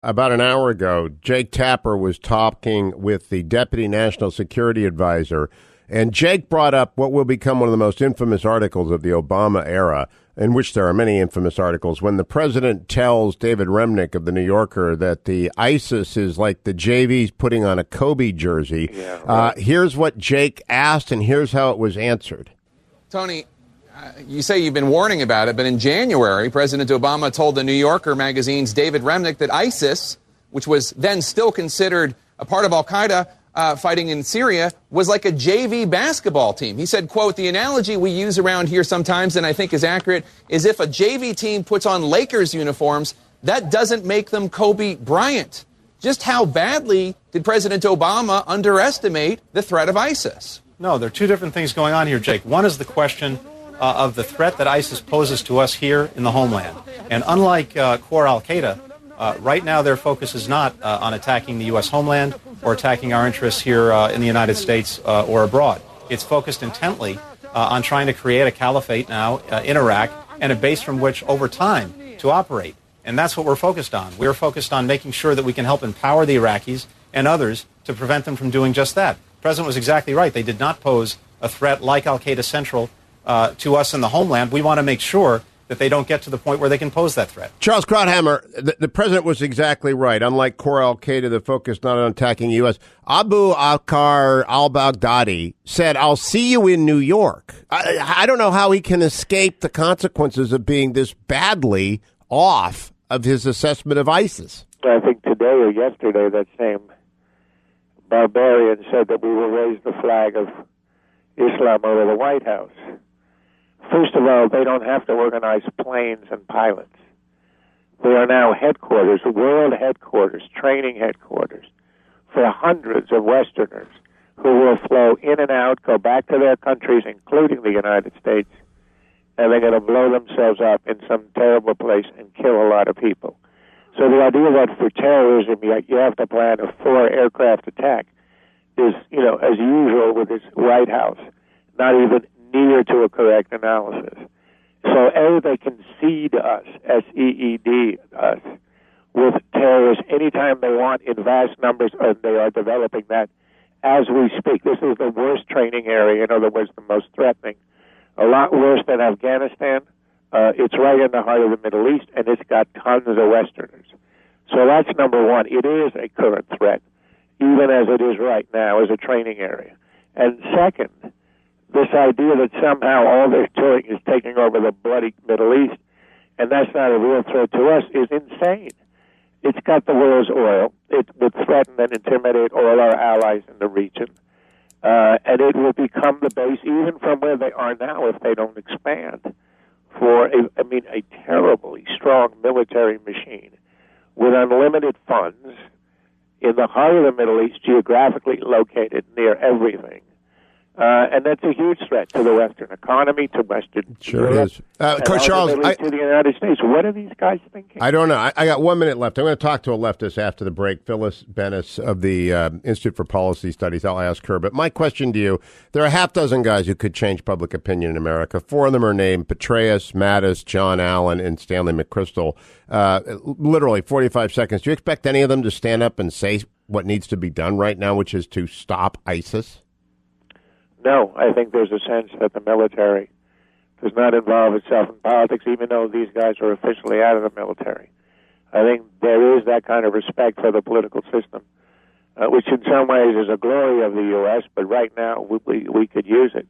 About an hour ago, Jake Tapper was talking with the Deputy National Security Advisor, and Jake brought up what will become one of the most infamous articles of the Obama era, in which there are many infamous articles, when the president tells David Remnick of the New Yorker that the ISIS is like the JV's putting on a Kobe jersey. Yeah, right. Here's what Jake asked, and here's how it was answered. Tony, you say you've been warning about it, but in January, President Obama told the New Yorker magazine's David Remnick that ISIS, which was then still considered a part of al-Qaeda fighting in Syria, was like a JV basketball team. He said, quote, the analogy we use around here sometimes, and I think is accurate, is if a JV team puts on Lakers uniforms, that doesn't make them Kobe Bryant. Just how badly did President Obama underestimate the threat of ISIS? No, there are two different things going on here, Jake. One is the question of the threat that ISIS poses to us here in the homeland. And unlike core al-Qaeda, right now their focus is not on attacking the U.S. homeland or attacking our interests here in the United States or abroad. It's focused intently on trying to create a caliphate now in Iraq and a base from which over time to operate. And that's what we're focused on. We're focused on making sure that we can help empower the Iraqis and others to prevent them from doing just that. The President was exactly right. They did not pose a threat like al-Qaeda Central to us in the homeland. We want to make sure that they don't get to the point where they can pose that threat. Charles Krauthammer, the president was exactly right. Unlike core al-Qaeda, the focus not on attacking the U.S., Abu Bakr al-Baghdadi said, I'll see you in New York. I don't know how he can escape the consequences of being this badly off of his assessment of ISIS. I think today or yesterday that same barbarian said that we will raise the flag of Islam over the White House. First of all, they don't have to organize planes and pilots. They are now headquarters, world headquarters, training headquarters for hundreds of Westerners who will flow in and out, go back to their countries, including the United States, and they're going to blow themselves up in some terrible place and kill a lot of people. So the idea that for terrorism you have to plan a 4-aircraft attack is, as usual with this White House, not even near to a correct analysis. So, A, they can seed us, S-E-E-D, us, with terrorists anytime they want in vast numbers, and they are developing that as we speak. This is the worst training area, in other words, the most threatening. A lot worse than Afghanistan. It's right in the heart of the Middle East, and it's got tons of Westerners. So that's number one. It is a current threat, even as it is right now, as a training area. And second, this idea that somehow all they're doing is taking over the bloody Middle East, and that's not a real threat to us, is insane. It's got the world's oil. It would threaten and intimidate all our allies in the region. And it will become the base, even from where they are now, if they don't expand, for, a terribly strong military machine with unlimited funds in the heart of the Middle East, geographically located near everything. And that's a huge threat to the Western economy, to Western Europe, Coach Charles, to the United States. What are these guys thinking? I don't know. I got 1 minute left. I'm going to talk to a leftist after the break, Phyllis Bennis of the Institute for Policy Studies. I'll ask her. But my question to you, there are a half dozen guys who could change public opinion in America. 4 of them are named Petraeus, Mattis, John Allen, and Stanley McChrystal. Literally 45 seconds. Do you expect any of them to stand up and say what needs to be done right now, which is to stop ISIS? No, I think there's a sense that the military does not involve itself in politics, even though these guys are officially out of the military. I think there is that kind of respect for the political system, which in some ways is a glory of the U.S., but right now we could use it.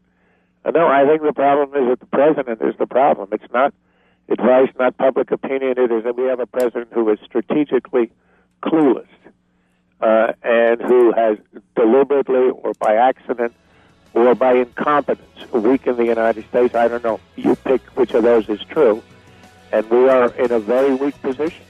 No, I think the problem is that the president is the problem. It's not advice, not public opinion. It is that we have a president who is strategically clueless and who has deliberately or by accident or by incompetence weaken the United States. I don't know. You pick which of those is true. And we are in a very weak position.